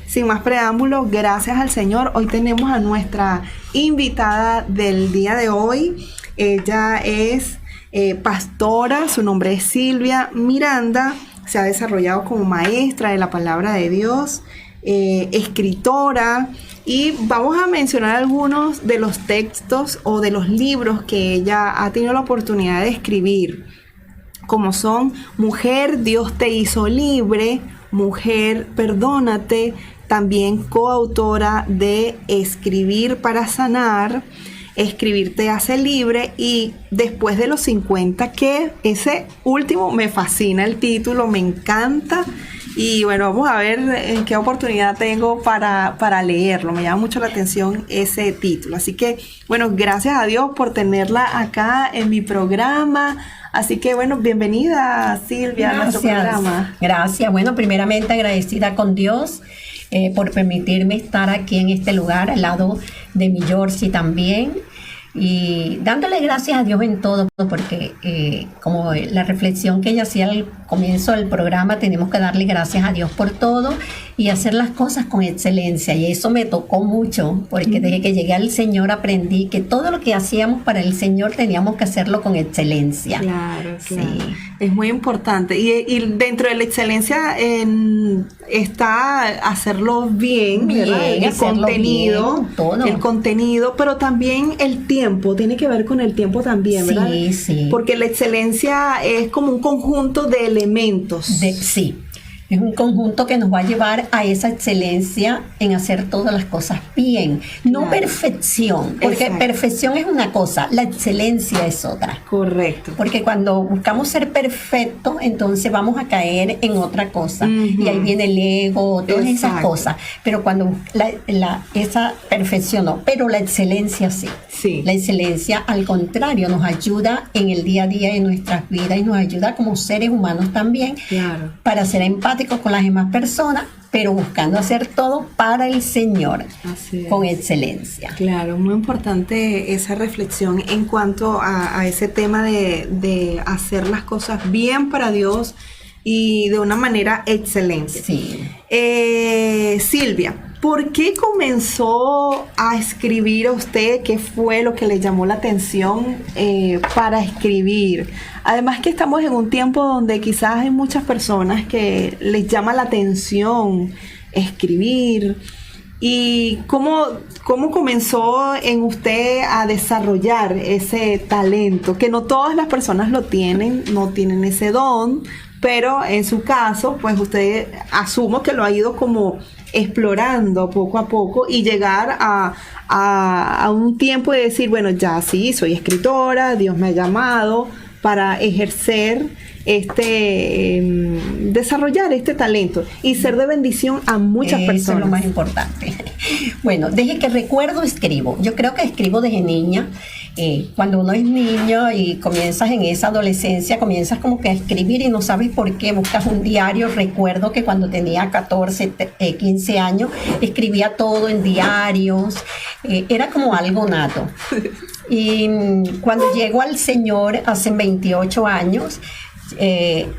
Sin más preámbulos, gracias al Señor. Hoy tenemos a nuestra invitada del día de hoy. Ella es pastora, su nombre es Silvia Miranda. Se ha desarrollado como maestra de la palabra de Dios, escritora, y vamos a mencionar algunos de los textos o de los libros que ella ha tenido la oportunidad de escribir, como son Mujer, Dios te hizo libre, Mujer, perdónate, también coautora de Escribir para sanar, Escribir te hace libre, y Después de los 50, que ese último me fascina el título, me encanta. Y bueno, vamos a ver en qué oportunidad tengo para leerlo. Me llama mucho la atención ese título. Así que, bueno, gracias a Dios por tenerla acá en mi programa. Así que, bueno, bienvenida, Silvia, a nuestro programa. Gracias. Bueno, primeramente agradecida con Dios por permitirme estar aquí en este lugar, al lado de mi Yorsi también. Y dándole gracias a Dios en todo, porque como la reflexión que ella hacía al comienzo del programa, tenemos que darle gracias a Dios por todo y hacer las cosas con excelencia. Y eso me tocó mucho, porque desde que llegué al Señor aprendí que todo lo que hacíamos para el Señor teníamos que hacerlo con excelencia. Claro, sí. Es muy importante. Y dentro de la excelencia está hacerlo bien, el contenido, bien, todo. El contenido, pero también el tiempo, tiene que ver con el tiempo también, ¿verdad? Sí, sí. Porque la excelencia es como un conjunto de elementos. Sí. Es un conjunto que nos va a llevar a esa excelencia en hacer todas las cosas bien. No perfección, porque exacto, perfección es una cosa, la excelencia es otra. Correcto. Porque cuando buscamos ser perfectos, entonces vamos a caer en otra cosa. Y ahí viene el ego, todas esas cosas. Pero cuando esa perfección no, pero la excelencia sí. La excelencia, al contrario, nos ayuda en el día a día de nuestras vidas y nos ayuda como seres humanos también para ser empáticos con las demás personas, pero buscando hacer todo para el Señor, con excelencia. Claro, muy importante esa reflexión en cuanto a ese tema de hacer las cosas bien para Dios y de una manera excelente. Sí. Silvia, ¿por qué comenzó a escribir a usted? ¿Qué fue lo que le llamó la atención para escribir? Además que estamos en un tiempo donde quizás hay muchas personas que les llama la atención escribir. ¿Y cómo comenzó en usted a desarrollar ese talento? Que no todas las personas lo tienen, no tienen ese don, pero en su caso, pues usted asumo que lo ha ido como explorando poco a poco y llegar a un tiempo de decir, bueno, ya sí, soy escritora, Dios me ha llamado para ejercer desarrollar este talento y ser de bendición a muchas personas. Eso es lo más importante. Bueno, desde que recuerdo escribo. Yo creo que escribo desde niña. Cuando uno es niño y comienzas en esa adolescencia, comienzas como que a escribir y no sabes por qué, buscas un diario. Recuerdo que cuando tenía 14, 15 años, escribía todo en diarios. Era como algo nato. Y cuando llego al Señor hace 28 años,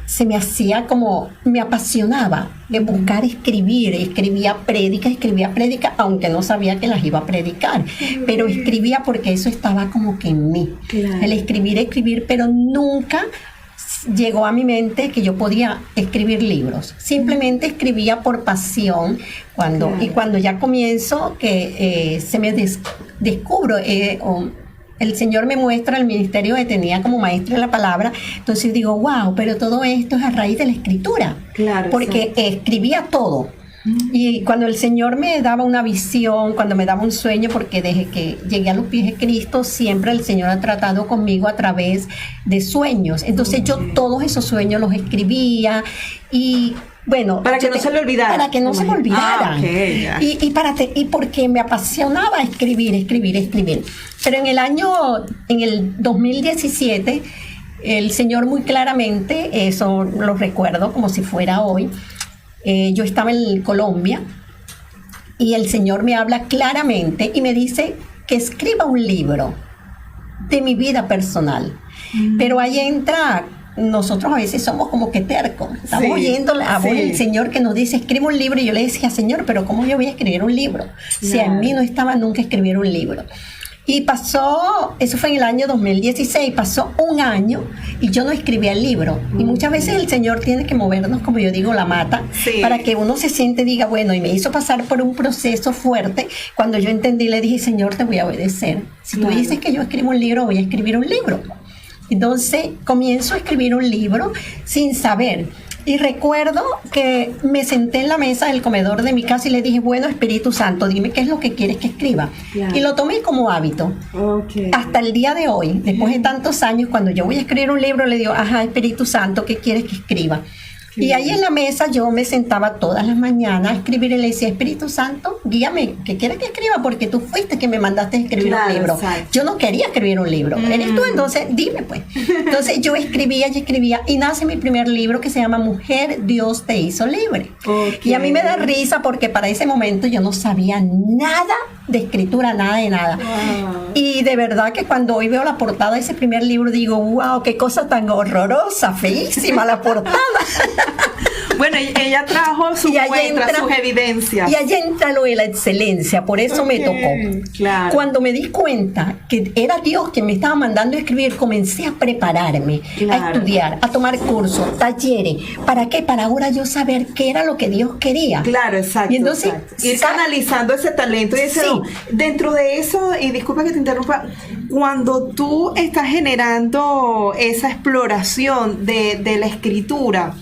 se me hacía como, me apasionaba de buscar escribía prédica, aunque no sabía que las iba a predicar, pero escribía porque eso estaba como que en mí, el escribir, pero nunca llegó a mi mente que yo podía escribir libros. Simplemente escribía por pasión. Y cuando ya comienzo que se me descubro el Señor me muestra el ministerio que tenía como maestra de la palabra, entonces digo, wow, pero todo esto es a raíz de la escritura, porque escribía todo. Y cuando el Señor me daba una visión, cuando me daba un sueño, porque desde que llegué a los pies de Cristo, siempre el Señor ha tratado conmigo a través de sueños. Entonces yo todos esos sueños los escribía y bueno, para que no se le olvidara. Para que no se me olvidara. Y porque me apasionaba escribir. Pero en el 2017, el Señor muy claramente, eso lo recuerdo como si fuera hoy, yo estaba en Colombia y el Señor me habla claramente y me dice que escriba un libro de mi vida personal. Pero ahí entra nosotros a veces somos como que tercos. Estamos Sí, oyendo la voz sí. del Señor que nos dice, escribe un libro. Y yo le decía, Señor, pero ¿cómo yo voy a escribir un libro? Si Claro. en mí no estaba nunca escribir un libro. Y pasó, eso fue en el año 2016, pasó un año y yo no escribía el libro. Y muchas veces el Señor tiene que movernos, como yo digo, la mata, Sí. para que uno se siente y diga, bueno, y me hizo pasar por un proceso fuerte. Cuando yo entendí, le dije, Señor, te voy a obedecer. Si tú Claro. dices que yo escribo un libro, voy a escribir un libro. Entonces comienzo a escribir un libro sin saber. Y recuerdo que me senté en la mesa del comedor de mi casa y le dije, bueno, Espíritu Santo, dime qué es lo que quieres que escriba. Claro. Y lo tomé como hábito. Okay. Hasta el día de hoy, después de tantos años, cuando yo voy a escribir un libro, le digo, ajá, Espíritu Santo, ¿qué quieres que escriba? Y ahí en la mesa yo me sentaba todas las mañanas a escribir y le decía, Espíritu Santo, guíame, ¿qué quieres que escriba? Porque tú fuiste que me mandaste a escribir Claro, un libro. exacto. Yo no quería escribir un libro. Eres tú, entonces dime pues. Entonces yo escribía y nace mi primer libro que se llama Mujer, Dios te hizo libre. Ok. Y a mí me da risa porque para ese momento yo no sabía nada de escritura, nada de nada. Wow. Y de verdad que cuando hoy veo la portada de ese primer libro digo, wow, qué cosa tan horrorosa, feísima la portada. Bueno, ella trajo sus Y ahí muestras, sus evidencias. Y allá entra lo de la excelencia, por eso me Ok, tocó. claro. Cuando me di cuenta que era Dios quien me estaba mandando a escribir, comencé a prepararme, Claro. a estudiar, a tomar cursos, talleres. ¿Para qué? Para ahora yo saber qué era lo que Dios quería. Claro, exacto. Y entonces, exacto. Ir canalizando ese talento y ese Sí. don. Dentro de eso, y disculpa que te interrumpa, cuando tú estás generando esa exploración de la escritura,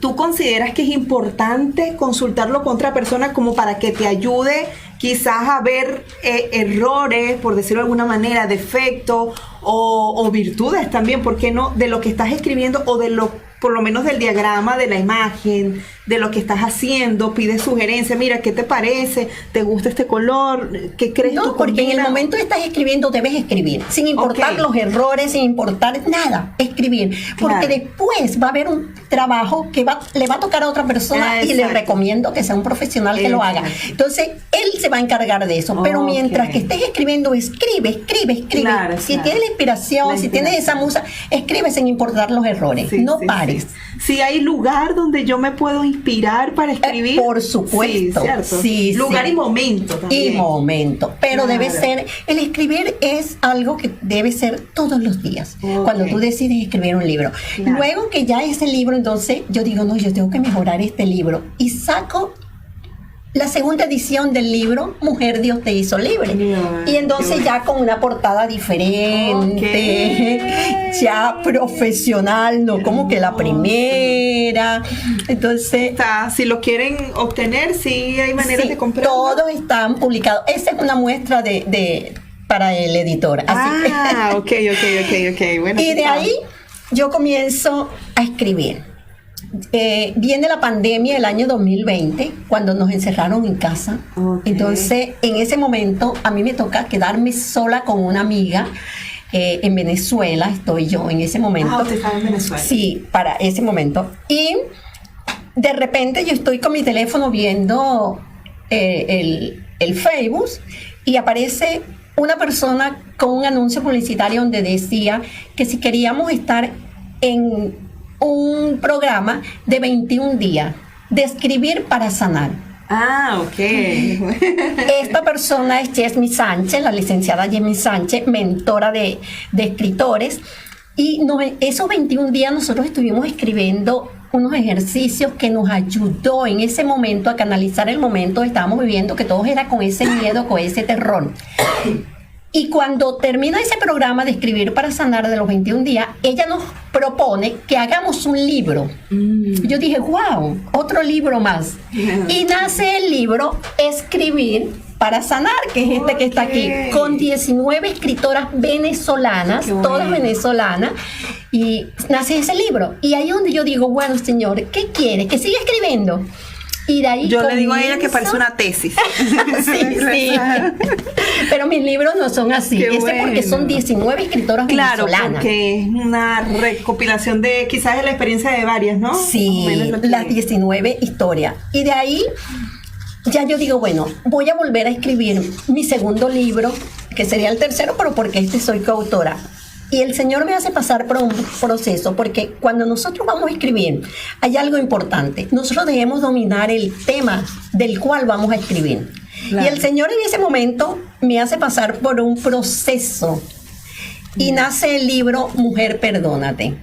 ¿tú consideras que es importante consultarlo con otra persona como para que te ayude quizás a ver errores, por decirlo de alguna manera, defectos o virtudes también, ¿por qué no? De lo que estás escribiendo o de lo, por lo menos del diagrama, de la imagen, de lo que estás haciendo, pides sugerencias, mira, ¿qué te parece? ¿Te gusta este color? ¿Qué crees tú? No, porque en el combina? momento que estás escribiendo debes escribir, sin importar Ok. los errores, sin importar nada, escribir. Porque Claro. después va a haber un trabajo que le va a tocar a otra persona y le Exacto. recomiendo que sea un profesional que lo haga. Exacto. Entonces, él se va a encargar de eso. Pero Ok. mientras que estés escribiendo, escribe. Claro, Si claro. tienes la inspiración, La si tienes esa musa, escribe sin importar los errores. Sí, no sí, pares. sí. Si hay lugar donde yo me puedo inspirar para escribir. Por supuesto. Sí, ¿cierto? Sí, lugar sí. y momento también. Y momento, pero Claro. debe ser, el escribir es algo que debe ser todos los días, Ok. cuando tú decides escribir un libro. Claro. Luego que ya ese libro, entonces yo digo, no, yo tengo que mejorar este libro y saco la segunda edición del libro Mujer, Dios te hizo libre. Ay, Y entonces qué ya con una portada diferente, Ok. ya profesional, no como que la primera. Entonces, Está, si lo quieren obtener, sí hay maneras sí, de comprar. todos están publicados. Esa es una muestra para el editor. Así Ah, ok. Bueno, y de ahí yo comienzo a escribir. Viene la pandemia del año 2020, cuando nos encerraron en casa. Ok. Entonces, en ese momento, a mí me toca quedarme sola con una amiga. En Venezuela estoy yo en ese momento. Ah, usted estaba en Venezuela. Sí, para ese momento. Y de repente yo estoy con mi teléfono viendo el Facebook y aparece una persona con un anuncio publicitario donde decía que si queríamos estar en un programa de 21 días de escribir para sanar. Ah, ok. Esta persona es Yesmi Sánchez, la licenciada Yesmi Sánchez, mentora de escritores. Y esos 21 días nosotros estuvimos escribiendo unos ejercicios que nos ayudó en ese momento a canalizar el momento que estábamos viviendo, que todos era con ese miedo, con ese terror. Y cuando termina ese programa de escribir para sanar de los 21 días, ella nos propone que hagamos un libro. Yo dije, wow, otro libro más. Y nace el libro Escribir para Sanar, que es este que está aquí, con 19 escritoras venezolanas, Qué bueno. todas venezolanas, y nace ese libro. Y ahí es donde yo digo, bueno, señor, ¿qué quiere? ¿Que siga escribiendo? Y de ahí Yo le digo a ella que comienza- parece una tesis. sí. Pero mis libros no son así. Qué Ese porque son bueno. 19 escritoras Claro, venezolanas. porque es una recopilación de quizás de la experiencia de varias, ¿no? Sí, Más o menos lo que- las 19 historias. Y de ahí ya yo digo, bueno, voy a volver a escribir mi segundo libro, que sería el tercero, pero porque soy coautora. Y el Señor me hace pasar por un proceso, porque cuando nosotros vamos a escribir, hay algo importante. Nosotros debemos dominar el tema del cual vamos a escribir. Claro. Y el Señor en ese momento me hace pasar por un proceso. Y nace el libro Mujer, Perdónate.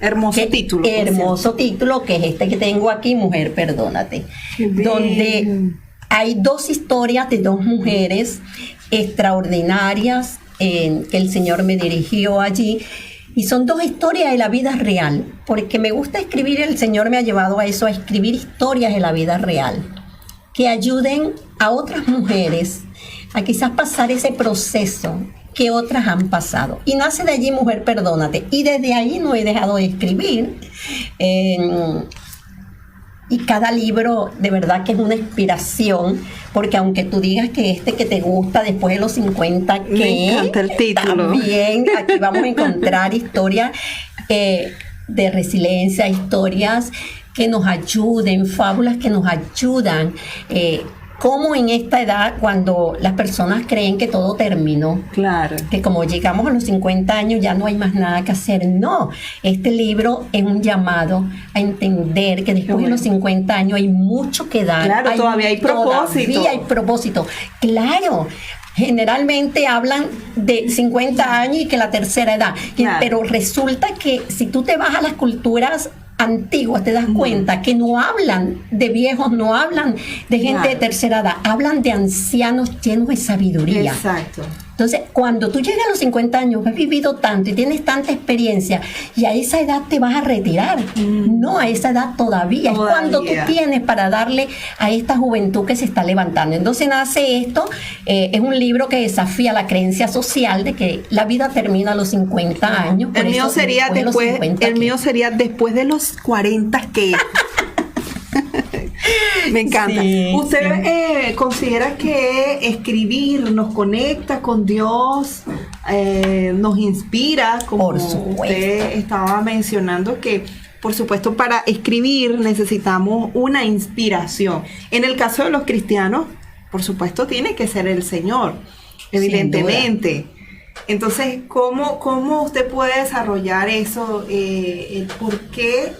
Hermoso título. Hermoso título, que es este que tengo aquí, Mujer, Perdónate. Donde hay 2 historias de 2 mujeres extraordinarias que el Señor me dirigió allí. Y son 2 historias de la vida real. Porque me gusta escribir, el Señor me ha llevado a eso, a escribir historias de la vida real. Que ayuden a otras mujeres a quizás pasar ese proceso que otras han pasado. Y nace de allí Mujer, Perdónate. Y desde ahí no he dejado de escribir. Y cada libro de verdad que es una inspiración, porque aunque tú digas que este que te gusta después de los 50, que me encanta el título. También aquí vamos a encontrar historias de resiliencia, historias que nos ayuden, fábulas que nos ayudan. Como en esta edad, cuando las personas creen que todo terminó, claro, que como llegamos a los 50 años ya no hay más nada que hacer. No, este libro es un llamado a entender que después de los 50 años hay mucho que dar. Claro, todavía hay propósito. Todavía hay propósito. Claro. Generalmente hablan de 50 años y que la tercera edad. Claro. Pero resulta que si tú te vas a las culturas antiguas, te das cuenta que no hablan de viejos, no hablan de gente de tercera edad, hablan de ancianos llenos de sabiduría. Exacto. Entonces, cuando tú llegas a los 50 años, has vivido tanto y tienes tanta experiencia, y a esa edad te vas a retirar. No, a esa edad todavía. Es cuando tú tienes para darle a esta juventud que se está levantando. Entonces nace esto, es un libro que desafía la creencia social de que la vida termina a los 50 años. El mío sería después de los 40 que... Me encanta. Sí, ¿usted sí. Considera que escribir nos conecta con Dios, nos inspira? Como por supuesto. Usted estaba mencionando que, por supuesto, para escribir necesitamos una inspiración. En el caso de los cristianos, por supuesto, tiene que ser el Señor, evidentemente. Entonces, ¿cómo usted puede desarrollar eso? ¿Por qué